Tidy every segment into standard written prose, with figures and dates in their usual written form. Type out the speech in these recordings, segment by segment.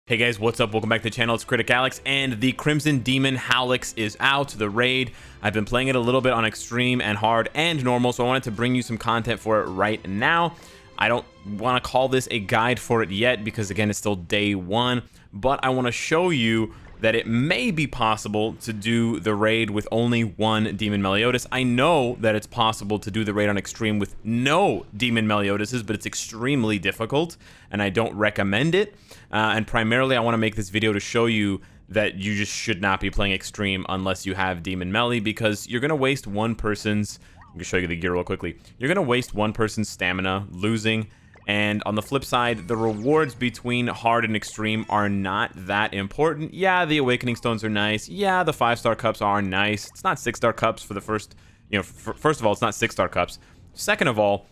Hey guys, what's up? Welcome back to the channel. It's Critic Alex, and the Crimson Demon Howlix is out, the raid. I've been playing it a little bit on extreme and hard and normal, so I wanted to bring you some content for it right now. I don't want to call this a guide for it yet because, again, it's still day one, but I want to show you that it may be possible to do the raid with only one Demon Meliodas. I know that it's possible to do the raid on extreme with no Demon Meliodases, but it's extremely difficult, and I don't recommend it. And primarily, I want to make this video to show you that you just should not be playing extreme unless you have Demon Melee, because you're going to waste one person's... I'm going to show you the gear real quickly. You're going to waste one person's stamina losing. And on the flip side, the rewards between hard and extreme are not that important. Yeah, the awakening stones are nice. Yeah, the 5-star cups are nice. It's not 6-star cups for the first, first of all, it's not 6-star cups. Second of all,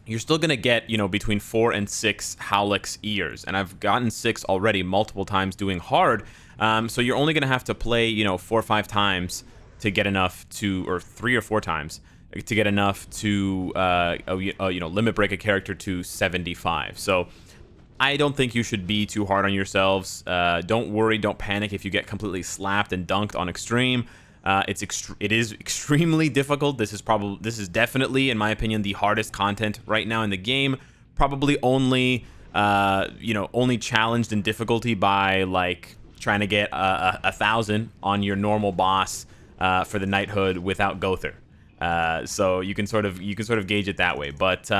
you're still going to get, between 4 and 6 Howlix ears. And I've gotten 6 already multiple times doing hard. So you're only going to have to play, 4 or 5 times to get enough to, or 3 or 4 times to get enough to, limit break a character to 75. So I don't think you should be too hard on yourselves. Don't worry, don't panic if you get completely slapped and dunked on extreme. It is extremely difficult. This is definitely, in my opinion, the hardest content right now in the game. Probably only, only challenged in difficulty by like trying to get 1,000 on your normal boss for the knighthood without Gother. So you can sort of gauge it that way. But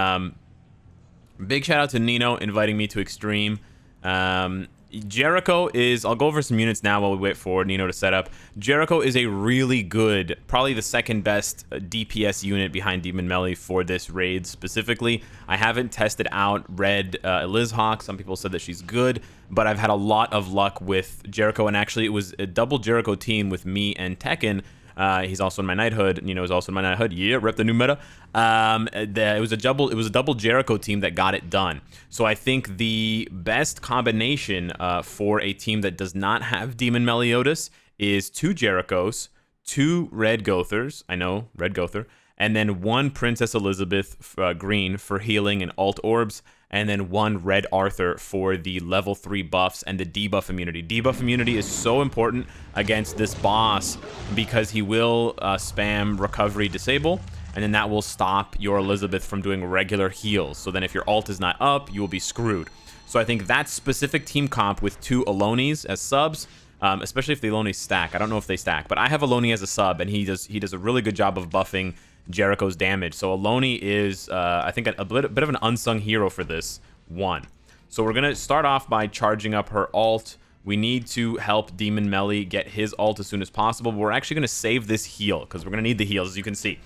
big shout out to Ninooo inviting me to extreme. Jericho is, I'll go over some units now while we wait for Ninooo to set up. Jericho is a really good, probably the second best DPS unit behind Demon Melee for this raid specifically. I haven't tested out Red Elizhawk. Some people said that she's good, but I've had a lot of luck with Jericho, and actually it was a double Jericho team with me and Tekken. He's also in my knighthood. Ninooo is also in my knighthood. Yeah, rep the new meta. It was a double Jericho team that got it done. So I think the best combination for a team that does not have Demon Meliodas is 2 Jerichos, 2 Red Gothers. I know, Red Gother. And then 1 Princess Elizabeth green for healing and alt orbs, and then 1 Red Arthur for the level 3 buffs and the debuff immunity. Debuff immunity is so important against this boss because he will spam recovery disable, and then that will stop your Elizabeth from doing regular heals. So then if your alt is not up, you will be screwed. So I think that specific team comp with 2 Alonis as subs, especially if the Alonis stack. I don't know if they stack, but I have Aloni as a sub, and he does a really good job of buffing Jericho's damage. So Aloni is, I think, a bit of an unsung hero for this one. So we're going to start off by charging up her alt. We need to help Demon Melee get his alt as soon as possible. But we're actually going to save this heal because we're going to need the heals, as you can see.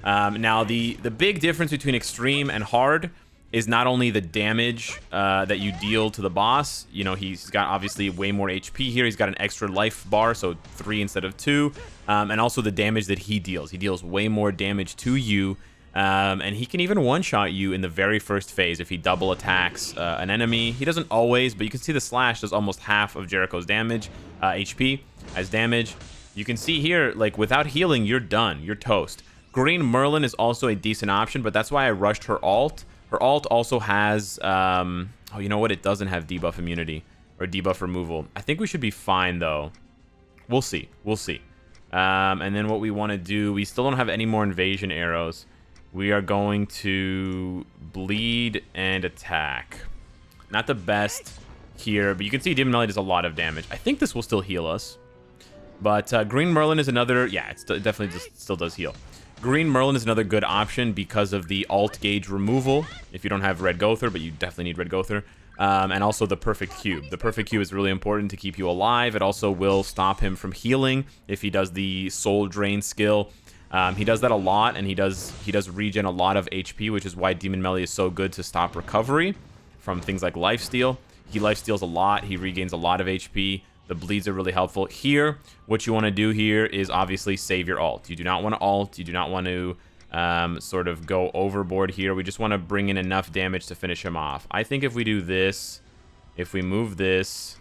Now, the big difference between extreme and hard is not only the damage that you deal to the boss. He's got obviously way more HP here. He's got an extra life bar, so 3 instead of 2. And also the damage that he deals. He deals way more damage to you. And he can even one-shot you in the very first phase if he double attacks an enemy. He doesn't always, but you can see the slash does almost half of Jericho's damage, HP as damage. You can see here, like, without healing, you're done. You're toast. Green Merlin is also a decent option, but that's why I rushed her alt. Her alt also has, oh, you know what? It doesn't have debuff immunity or debuff removal. I think we should be fine, though. We'll see. We'll see. And then what we want to do, we still don't have any more invasion arrows. We are going to bleed and attack. Not the best here, but you can see Demon Melee does a lot of damage. I think this will still heal us. But Green Merlin is another, yeah, it definitely still does heal. Green Merlin is another good option because of the alt gauge removal if you don't have Red Gother, but you definitely need Red Gother. And also the Perfect Cube. The Perfect Cube is really important to keep you alive. It also will stop him from healing if he does the Soul Drain skill. He does that a lot, and he does regen a lot of HP, which is why Demon Melee is so good to stop recovery from things like lifesteal. He lifesteals a lot. He regains a lot of HP. The bleeds are really helpful. Here, what you want to do here is obviously save your alt. You do not want to alt. You do not want to sort of go overboard here. We just want to bring in enough damage to finish him off. I think if we do this, if we move this,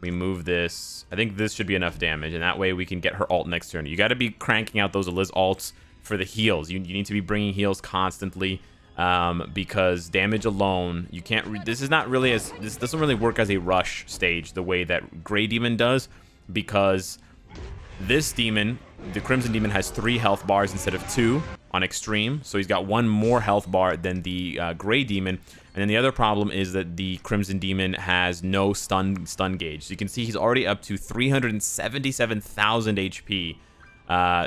I think this should be enough damage, and that way we can get her alt next turn. You got to be cranking out those Eliz alts for the heals. You need to be bringing heals constantly. because damage alone, you can't. This is not really as this doesn't really work as a rush stage the way that Gray Demon does, because this demon, the Crimson Demon, has 3 health bars instead of 2 on extreme, so he's got 1 more health bar than the Gray Demon. And then the other problem is that the Crimson Demon has no stun gauge. So you can see he's already up to 377,000 HP.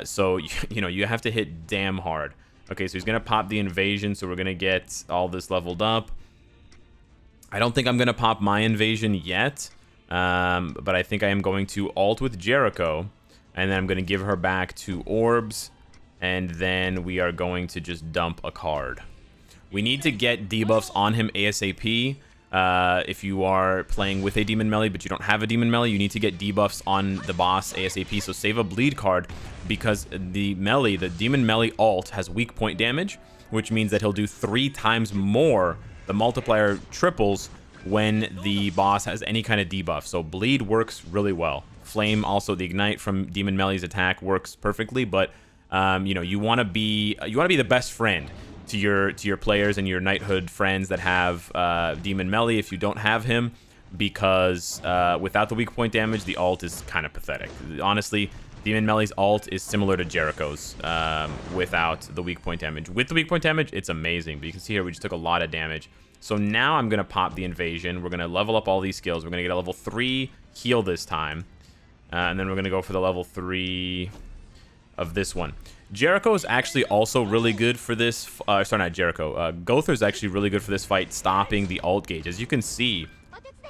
So you know, you have to hit damn hard. Okay, so he's gonna pop the invasion, so we're gonna get all this leveled up. I don't think I'm gonna pop my invasion yet, but I think I am going to ult with Jericho, and then I'm gonna give her back 2 orbs, and then we are going to just dump a card. We need to get debuffs on him ASAP. If you are playing with a Demon Melee but you don't have a Demon Melee, you need to get debuffs on the boss ASAP. So save a bleed card, because the Demon Melee ult has weak point damage, which means that he'll do 3 times more. The multiplier triples when the boss has any kind of debuff. So bleed works really well. Flame, also the ignite from Demon Melee's attack, works perfectly. But you know, you want to be the best friend to your players and your knighthood friends that have Demon Melee if you don't have him, because without the weak point damage, the ult is kind of pathetic. Honestly, Demon Melee's ult is similar to Jericho's without the weak point damage. With the weak point damage, it's amazing, but you can see here we just took a lot of damage. So now I'm going to pop the invasion. We're going to level up all these skills. We're going to get a level 3 heal this time, and then we're going to go for the level 3 of this one. Jericho is actually also really good for this. Sorry, not Jericho. Gother is actually really good for this fight, stopping the ult gauge. As you can see,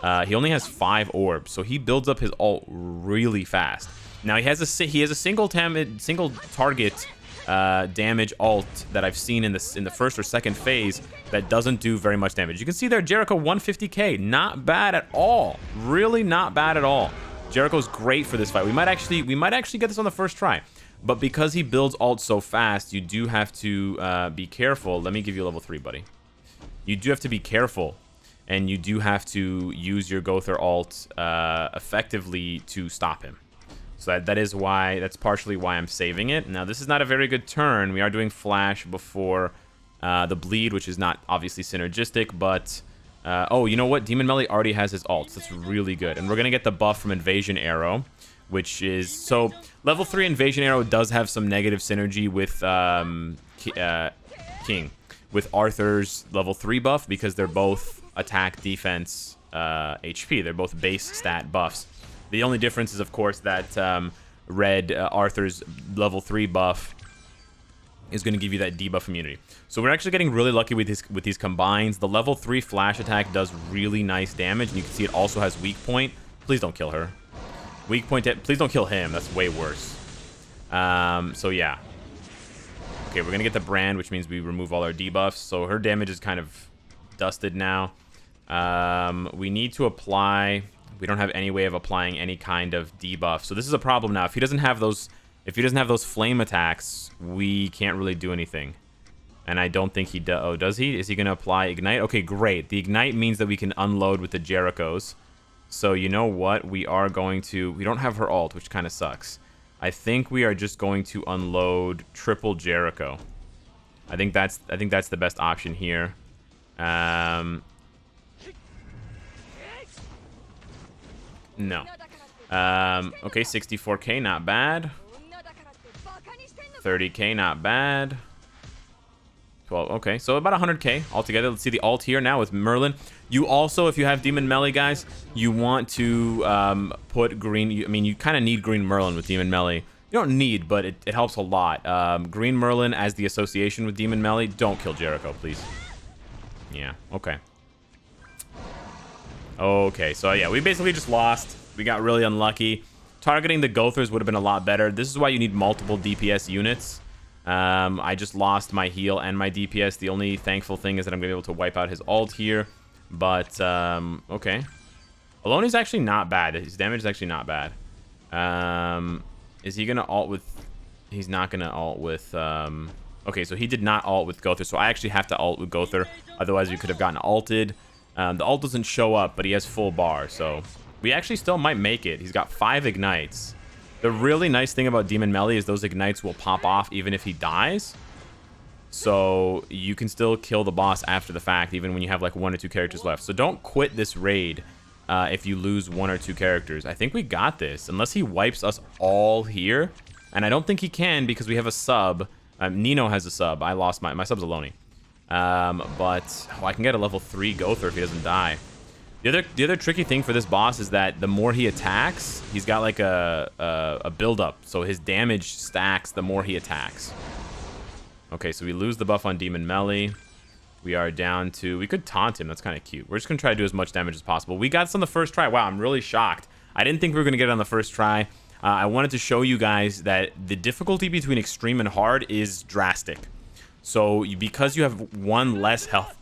he only has 5 orbs, so he builds up his ult really fast. Now he has a single target damage ult that I've seen in the first or second phase that doesn't do very much damage. You can see there, Jericho 150k, not bad at all. Really not bad at all. Jericho's great for this fight. We might actually get this on the first try. But because he builds ult so fast, you do have to be careful. Let me give you a level 3, buddy. You do have to be careful, and you do have to use your Gother ult effectively to stop him. So that's partially why I'm saving it. Now, this is not a very good turn. We are doing flash before the bleed, which is not obviously synergistic, but oh, you know what? Demon Melee already has his ult. That's really good. And we're going to get the buff from Invasion Arrow, which is... So, level 3 Invasion Arrow does have some negative synergy with King. With Arthur's level 3 buff, because they're both attack, defense, HP. They're both base stat buffs. The only difference is, of course, that Arthur's level 3 buff is going to give you that debuff immunity. So we're actually getting really lucky with these combines. The level 3 flash attack does really nice damage, and you can see it also has weak point. Please don't kill her. Weak point, please don't kill him. That's way worse. So yeah. Okay, we're gonna get the brand, which means we remove all our debuffs. So her damage is kind of dusted now. We need to apply. We don't have any way of applying any kind of debuff. So this is a problem now. If he doesn't have those flame attacks, we can't really do anything. And I don't think he does. Oh, does he? Is he gonna apply ignite? Okay, great. The ignite means that we can unload with the Jerichos. So you know what? We are going to... We don't have her ult, which kind of sucks. I think we are just going to unload triple Jericho. I think that's the best option here. No. Okay, 64k, not bad. 30k, not bad. 12, okay, so about 100k altogether. Let's see the ult here now with Merlin. You also, if you have Demon Melee, guys, you want to put green... I mean, you kind of need Green Merlin with Demon Melee. You don't need, but it helps a lot. Green Merlin as the association with Demon Melee. Don't kill Jericho, please. Yeah, okay. Okay, so yeah, we basically just lost. We got really unlucky. Targeting the Gothers would have been a lot better. This is why you need multiple DPS units. I just lost my heal and my DPS. The only thankful thing is that I'm going to be able to wipe out his ult here. But, okay. Alone is actually not bad. His damage is actually not bad. Is he going to ult with... He's not going to ult with... Okay, so he did not ult with Gother. So I actually have to ult with Gother. Otherwise, we could have gotten ulted. The ult doesn't show up, but he has full bar. So we actually still might make it. He's got 5 ignites. The really nice thing about Demon Melee is those ignites will pop off even if he dies. So you can still kill the boss after the fact, even when you have like 1 or 2 characters left. So don't quit this raid if you lose 1 or 2 characters. I think we got this, unless he wipes us all here. And I don't think he can because we have a sub. Ninooo has a sub. I lost my sub's a Loney. But I can get a level 3 Gother if he doesn't die. The other tricky thing for this boss is that the more he attacks, he's got like a build-up. So his damage stacks the more he attacks. Okay, so we lose the buff on Demon Melee. We are down to... We could taunt him. That's kind of cute. We're just going to try to do as much damage as possible. We got this on the first try. Wow, I'm really shocked. I didn't think we were going to get it on the first try. I wanted to show you guys that the difficulty between extreme and hard is drastic. So because you have one less health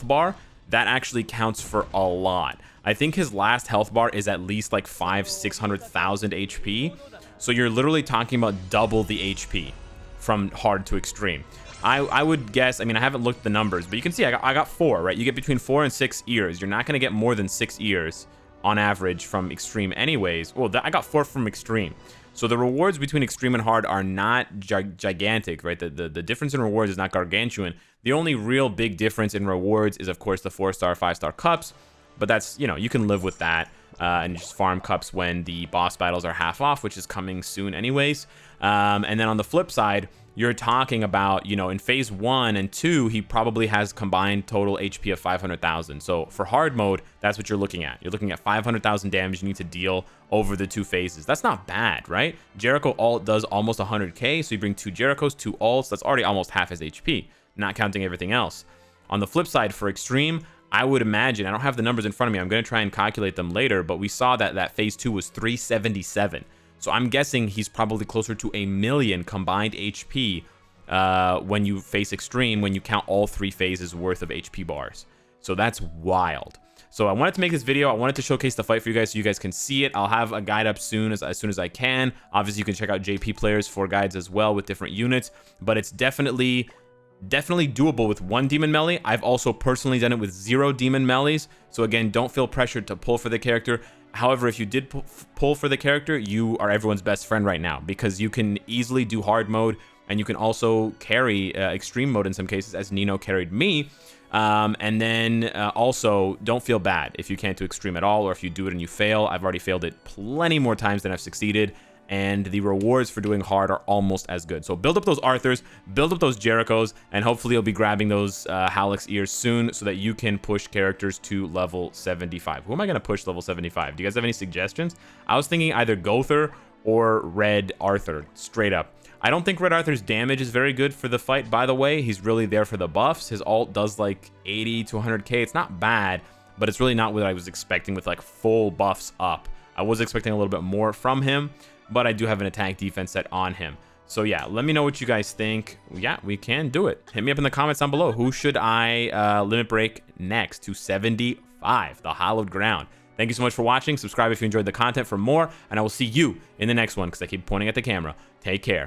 bar, that actually counts for a lot. I think his last health bar is at least like 500,000-600,000 HP. So you're literally talking about double the HP from hard to extreme. I would guess, I mean, I haven't looked at the numbers, but you can see I got 4, right? You get between 4 and 6 ears. You're not going to get more than 6 ears on average from extreme anyways. Well, I got 4 from extreme. So the rewards between extreme and hard are not gigantic, right? The difference in rewards is not gargantuan. The only real big difference in rewards is, of course, the 4-star, 5-star cups. But that's, you know, you can live with that. And just farm cups when the boss battles are half off, which is coming soon anyways. And then on the flip side, you're talking about, you know, in phase 1 and 2, he probably has combined total HP of 500,000. So for hard mode, that's what you're looking at. You're looking at 500,000 damage you need to deal over the 2 phases. That's not bad, right? Jericho ult does almost 100k, so you bring 2 Jerichos, 2 ults. That's already almost half his HP, not counting everything else. On the flip side, for extreme, I would imagine, I don't have the numbers in front of me, I'm going to try and calculate them later, but we saw that phase 2 was 377. So I'm guessing he's probably closer to 1,000,000 combined HP when you face extreme, when you count all 3 phases worth of HP bars. So that's wild. So I wanted to make this video. I wanted to showcase the fight for you guys so you guys can see it. I'll have a guide up soon as soon as I can. Obviously, you can check out JP Players for guides as well with different units, but it's definitely doable with 1 Demon Melee. I've also personally done it with 0 Demon Melees. So again, don't feel pressured to pull for the character. However, if you did pull for the character, you are everyone's best friend right now because you can easily do hard mode and you can also carry extreme mode in some cases, as Ninooo carried me. And then also don't feel bad if you can't do extreme at all, or if you do it and you fail. I've already failed it plenty more times than I've succeeded. And the rewards for doing hard are almost as good. So build up those Arthurs, build up those Jerichos, and hopefully you'll be grabbing those Hallex ears soon so that you can push characters to level 75. Who am I going to push level 75? Do you guys have any suggestions? I was thinking either Gother or Red Arthur, straight up. I don't think Red Arthur's damage is very good for the fight, by the way. He's really there for the buffs. His ult does like 80 to 100k. It's not bad, but it's really not what I was expecting with like full buffs up. I was expecting a little bit more from him, but I do have an attack defense set on him. So yeah, let me know what you guys think. Yeah, we can do it. Hit me up in the comments down below. Who should I limit break next to 75, the hallowed ground? Thank you so much for watching. Subscribe if you enjoyed the content for more, and I will see you in the next one because I keep pointing at the camera. Take care.